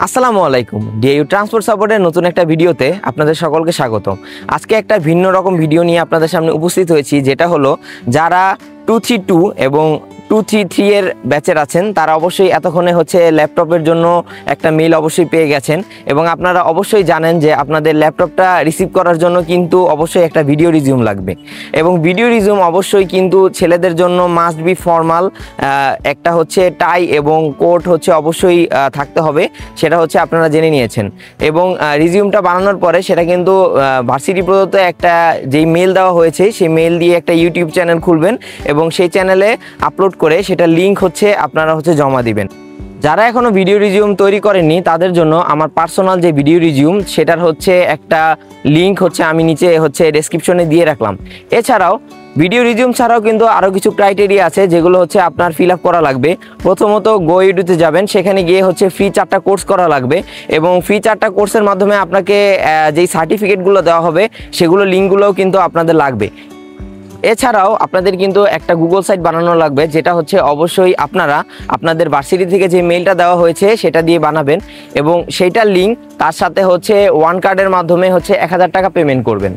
আসসালামু আলাইকুম। DIU transport সাপোর্টের নতুন একটা ভিডিওতে আপনাদের সকলকে স্বাগতম। আজকে একটা ভিন্ন রকম ভিডিও নিয়ে আপনাদের সামনে উপস্থিত হয়েছি, যেটা হলো যারা 232 এবং 233 এর ব্যাচের আছেন তারা অবশ্যই এতক্ষণে ল্যাপটপের জন্য একটা মেইল অবশ্যই পেয়ে গেছেন এবং আপনারা অবশ্যই জানেন যে আপনাদের ল্যাপটপটা রিসিভ করার জন্য কিন্তু অবশ্যই একটা ভিডিও রিজিউম লাগবে এবং ভিডিও রিজিউম অবশ্যই কিন্তু ছেলেদের জন্য মাস্ট বি ফর্মাল, একটা টাই এবং কোট অবশ্যই থাকতে হবে, সেটা আপনারা জেনে নিয়েছেন। এবং রিজিউমটা বানানোর পরে সেটা কিন্তু ভার্সিটি প্রদত্ত একটা যেই মেল দেওয়া হয়েছে সেই মেল দিয়ে একটা ইউটিউব চ্যানেল খুলবেন এবং সেই চ্যানেলে আপলোড করে সেটা লিঙ্ক আপনারা জমা দিবেন। যারা এখনো ভিডিও রিজিউম তৈরি করেননি তাদের জন্য আমার পার্সোনাল যে ভিডিও রিজিউম সেটার একটা লিঙ্ক আমি নিচে ডেসক্রিপশনে দিয়ে রাখলাম। এছাড়াও ভিডিও রিজিউম ছাড়াও কিন্তু আরও কিছু ক্রাইটেরিয়া আছে যেগুলো আপনার ফিল আপ করা লাগবে। প্রথমত গোইডুতে যাবেন, সেখানে গিয়ে ফ্রি 4টা কোর্স করা লাগবে এবং ফ্রি 4টা কোর্সের মাধ্যমে আপনাকে যেই সার্টিফিকেটগুলো দেওয়া হবে সেগুলো লিঙ্কগুলোও কিন্তু আপনাদের লাগবে। এছাড়াও আপনাদের কিন্তু একটা গুগল সাইট বানানো লাগবে, যেটা অবশ্যই আপনারা আপনাদের ভার্সিটি থেকে যে মেইলটা দেওয়া হয়েছে সেটা দিয়ে বানাবেন এবং সেইটার লিঙ্ক তার সাথে ওয়ান কার্ডের মাধ্যমে 1000 টাকা পেমেন্ট করবেন।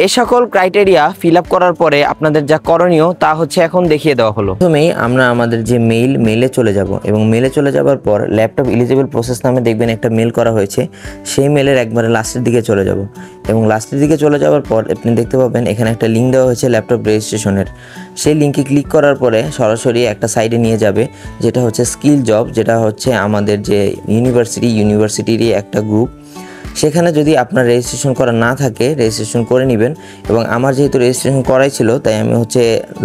এই সকল ক্রাইটেরিয়া ফিল আপ করার পরে আপনাদের যা করণীয় তা এখন দেখিয়ে দেওয়া হলো। প্রথমেই আমরা আমাদের যে মেইলে চলে যাব এবং মেইলে চলে যাওয়ার পর ল্যাপটপ এলিজিবল প্রসেস নামে দেখবেন একটা মেল করা হয়েছে, সেই মেলের একবারে লাস্টের দিকে চলে যাব এবং লাস্টের দিকে চলে যাওয়ার পর আপনি দেখতে পাবেন এখানে একটা লিঙ্ক দেওয়া হয়েছে ল্যাপটপ রেজিস্ট্রেশনের। সেই লিঙ্কে ক্লিক করার পরে সরাসরি একটা সাইডে নিয়ে যাবে, যেটা স্কিল জব, যেটা আমাদের যে ইউনিভার্সিটিরই একটা গ্রুপ। সেখানে যদি আপনার রেজিস্ট্রেশন করা না থাকে রেজিস্ট্রেশন করে নেবেন এবং আমার যেহেতু রেজিস্ট্রেশন করাই ছিল তাই আমি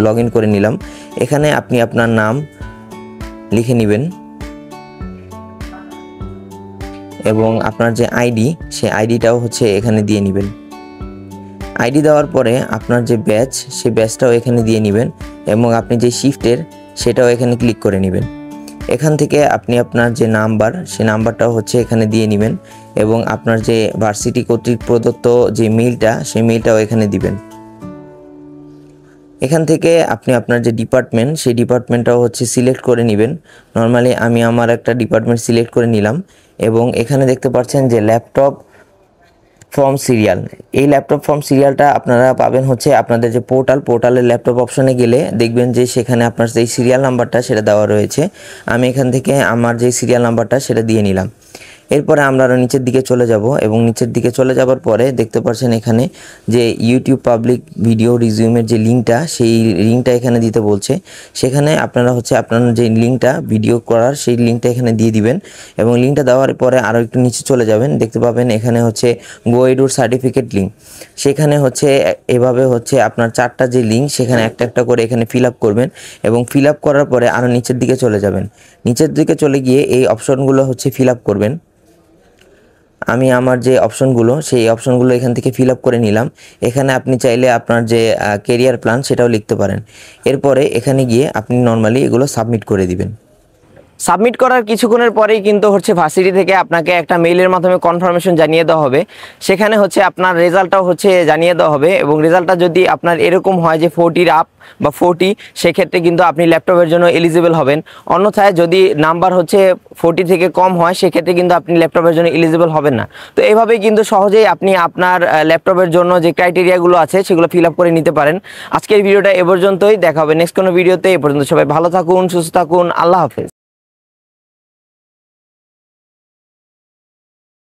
লগ ইন করে নিলাম। এখানে আপনি আপনার নাম লিখে নেবেন এবং আপনার যে আইডি সেই আইডিটাও এখানে দিয়ে নেবেন। আইডি দেওয়ার পরে আপনার যে ব্যাচ সেই ব্যাচটাও এখানে দিয়ে নেবেন এবং আপনি যে শিফটের সেটাও এখানে ক্লিক করে নেবেন। এখান থেকে আপনি আপনার যে নাম্বার সেই নাম্বারটাও এখানে দিয়ে নেবেন এবং আপনার যে ভার্সিটি কর্তৃক প্রদত্ত যে মেইলটা সেই মেইলটাও এখানে দিবেন। এখান থেকে আপনি আপনার যে ডিপার্টমেন্ট সেই ডিপার্টমেন্টটাও সিলেক্ট করে নেবেন। নর্মালি আমি আমার একটা ডিপার্টমেন্ট সিলেক্ট করে নিলাম এবং এখানে দেখতে পাচ্ছেন যে ল্যাপটপ ফ্রম সিরিয়াল, এই ল্যাপটপ ফ্রম সিরিয়ালটা আপনারা পাবেন আপনাদের যে পোর্টালের ল্যাপটপ অপশনে গেলে দেখবেন যে সেখানে আপনার যেই সিরিয়াল নাম্বারটা সেটা দেওয়া রয়েছে। আমি এখান থেকে আমার যে সিরিয়াল নাম্বারটা সেটা দিয়ে নিলাম। এরপরে আমরা আরও নিচের দিকে চলে যাব এবং নিচের দিকে চলে যাওয়ার পরে দেখতে পাচ্ছেন এখানে যে ইউটিউব পাবলিক ভিডিও রিজিউমের যে লিঙ্কটা সেই লিঙ্কটা এখানে দিতে বলছে। সেখানে আপনারা আপনার যে লিঙ্কটা ভিডিও করার সেই লিঙ্কটা এখানে দিয়ে দিবেন এবং লিঙ্কটা দেওয়ার পরে আরও একটু নিচে চলে যাবেন, দেখতে পাবেন এখানে গো এডুর সার্টিফিকেট লিঙ্ক। সেখানে এভাবে আপনার 4টা যে লিঙ্ক সেখানে একটা একটা করে এখানে ফিল আপ করবেন এবং ফিল আপ করার পরে আরও নিচের দিকে চলে যাবেন। নিচের দিকে চলে গিয়ে এই অপশনগুলো ফিল আপ করবেন। আমি আমার যে অপশনগুলো সেই অপশনগুলো এখান থেকে ফিল আপ করে নিলাম। এখানে আপনি চাইলে আপনার যে কেরিয়ার প্ল্যান সেটাও লিখতে পারেন। এরপরে এখানে গিয়ে আপনি নর্মালি এগুলো সাবমিট করে দিবেন। সাবমিট করার কিছুক্ষণের পরেই কিন্তু ভার্সিটি থেকে আপনাকে একটা মেইলের মাধ্যমে কনফার্মেশন জানিয়ে দেওয়া হবে। সেখানে আপনার রেজাল্টটাও জানিয়ে দেওয়া হবে এবং রেজাল্টটা যদি আপনার এরকম হয় যে 40 আপ বা 40, সেক্ষেত্রে কিন্তু আপনি ল্যাপটপের জন্য এলিজিবল হবেন। অন্যথায় যদি নাম্বার 40 থেকে কম হয় সেক্ষেত্রে কিন্তু আপনি ল্যাপটপের জন্য এলিজিবল হবেন না। তো এইভাবেই কিন্তু সহজেই আপনি আপনার ল্যাপটপের জন্য যে ক্রাইটেরিয়াগুলো আছে সেগুলো ফিল আপ করে নিতে পারেন। আজকের ভিডিওটা এ পর্যন্তই, দেখা হবে নেক্সট কোনো ভিডিওতে। এ পর্যন্ত সবাই ভালো থাকুন, সুস্থ থাকুন, আল্লাহ হাফেজ।